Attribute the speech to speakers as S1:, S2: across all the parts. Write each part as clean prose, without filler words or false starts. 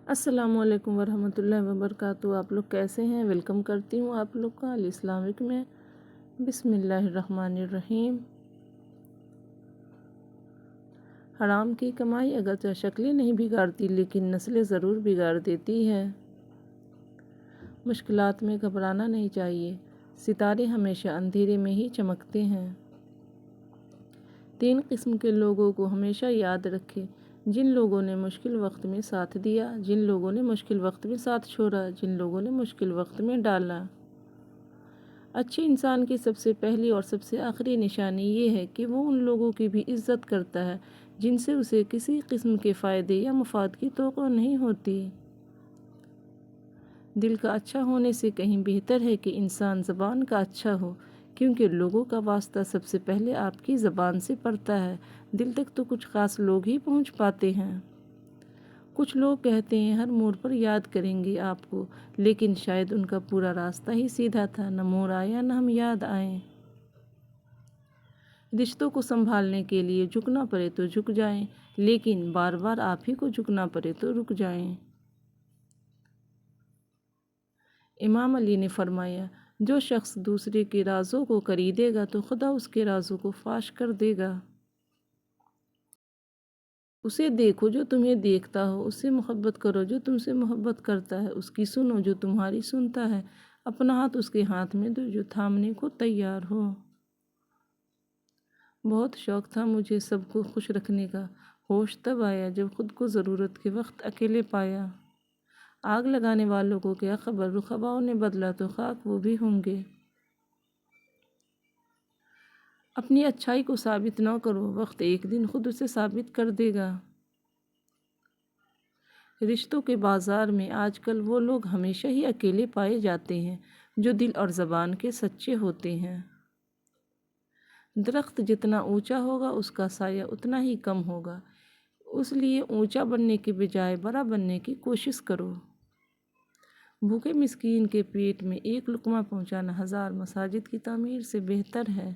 S1: السلام علیکم ورحمۃ اللہ وبرکاتہ۔ آپ لوگ کیسے ہیں؟ ویلکم کرتی ہوں آپ لوگ کا الاسلامک میں۔ بسم اللہ الرحمن الرحیم۔ حرام کی کمائی اگرچہ شکلیں نہیں بگاڑتی لیکن نسلیں ضرور بگاڑ دیتی ہے۔ مشکلات میں گھبرانا نہیں چاہیے، ستارے ہمیشہ اندھیرے میں ہی چمکتے ہیں۔ 3 قسم کے لوگوں کو ہمیشہ یاد رکھیں: جن لوگوں نے مشکل وقت میں ساتھ دیا، جن لوگوں نے مشکل وقت میں ساتھ چھوڑا، جن لوگوں نے مشکل وقت میں ڈالا۔ اچھے انسان کی سب سے پہلی اور سب سے آخری نشانی یہ ہے کہ وہ ان لوگوں کی بھی عزت کرتا ہے جن سے اسے کسی قسم کے فائدے یا مفاد کی توقع نہیں ہوتی۔ دل کا اچھا ہونے سے کہیں بہتر ہے کہ انسان زبان کا اچھا ہو، کیونکہ لوگوں کا واسطہ سب سے پہلے آپ کی زبان سے پڑتا ہے۔ دل تک تو کچھ خاص لوگ ہی پہنچ پاتے ہیں۔ کچھ لوگ کہتے ہیں ہر موڑ پر یاد کریں گے آپ کو، لیکن شاید ان کا پورا راستہ ہی سیدھا تھا، نہ موڑ آیا نہ ہم یاد آئیں۔ رشتوں کو سنبھالنے کے لیے جھکنا پڑے تو جھک جائیں، لیکن بار بار آپ ہی کو جھکنا پڑے تو رک جائیں۔ امام علی نے فرمایا، جو شخص دوسرے کے رازوں کو خریدے گا تو خدا اس کے رازوں کو فاش کر دے گا۔ اسے دیکھو جو تمہیں دیکھتا ہو، اس سے محبت کرو جو تم سے محبت کرتا ہے، اس کی سنو جو تمہاری سنتا ہے، اپنا ہاتھ اس کے ہاتھ میں دو جو تھامنے کو تیار ہو۔ بہت شوق تھا مجھے سب کو خوش رکھنے کا، ہوش تب آیا جب خود کو ضرورت کے وقت اکیلے پایا۔ آگ لگانے والوں کو کیا خبر، رقباؤں نے بدلا تو خاک وہ بھی ہوں گے۔ اپنی اچھائی کو ثابت نہ کرو، وقت ایک دن خود اسے ثابت کر دے گا۔ رشتوں کے بازار میں آج کل وہ لوگ ہمیشہ ہی اکیلے پائے جاتے ہیں جو دل اور زبان کے سچے ہوتے ہیں۔ درخت جتنا اونچا ہوگا اس کا سایہ اتنا ہی کم ہوگا، اس لیے اونچا بننے کے بجائے بڑا بننے کی کوشش کرو۔ بھوکے مسکین کے پیٹ میں ایک لقمہ پہنچانا 1000 مساجد کی تعمیر سے بہتر ہے۔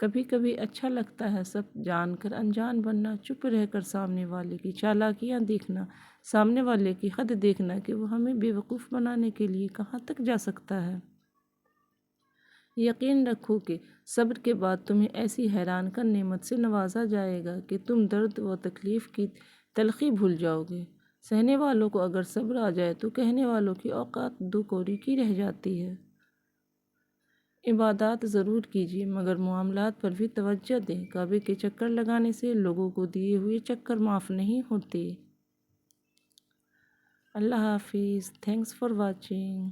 S1: کبھی کبھی اچھا لگتا ہے سب جان کر انجان بننا، چپ رہ کر سامنے والے کی چالاکیاں دیکھنا، سامنے والے کی حد دیکھنا کہ وہ ہمیں بے وقوف بنانے کے لیے کہاں تک جا سکتا ہے۔ یقین رکھو کہ صبر کے بعد تمہیں ایسی حیران کن نعمت سے نوازا جائے گا کہ تم درد و تکلیف کی تلخی بھول جاؤ گے۔ سہنے والوں کو اگر صبر آ جائے تو کہنے والوں کی اوقات دو کوری کی رہ جاتی ہے۔ عبادات ضرور کیجیے مگر معاملات پر بھی توجہ دیں۔ کعبے کے چکر لگانے سے لوگوں کو دیے ہوئے چکر معاف نہیں ہوتے۔ اللہ حافظ۔ Thanks for watching.